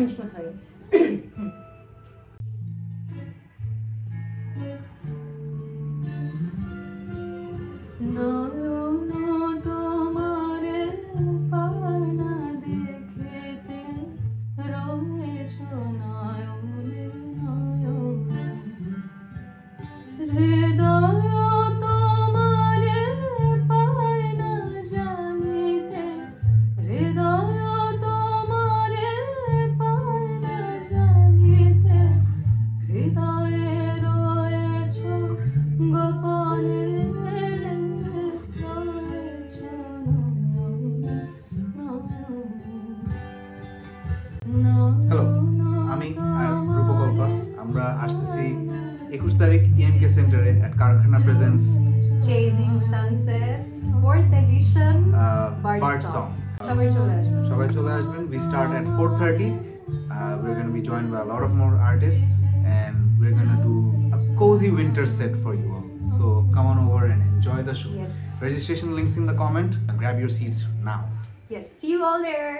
আমি ঠিক মতো হয়নি। তোমারে পানা দেখেতে রয়েছ নয়নে নয়নে, হৃদয় তোমারে পায় না জানিতে, হৃদয় তোমারে পায় না জানিতে, হৃদয়ে রয়েছ গোপনে। হ্যালো, আমি আর রূপকল্পা। আমরা আসতেছি 21 তারিখ EMK সেন্টারে at কারখানা presents Chasing Sunsets 4th edition Bird Song. সবাই চলে আসবেন। We start at 4:30. We're going to be joined by a lot of more artists and we're going to do a cozy winter set for you all. So come on over and enjoy the show. Yes. Registration links in the comment. Grab your seats now. Yes, see you all there.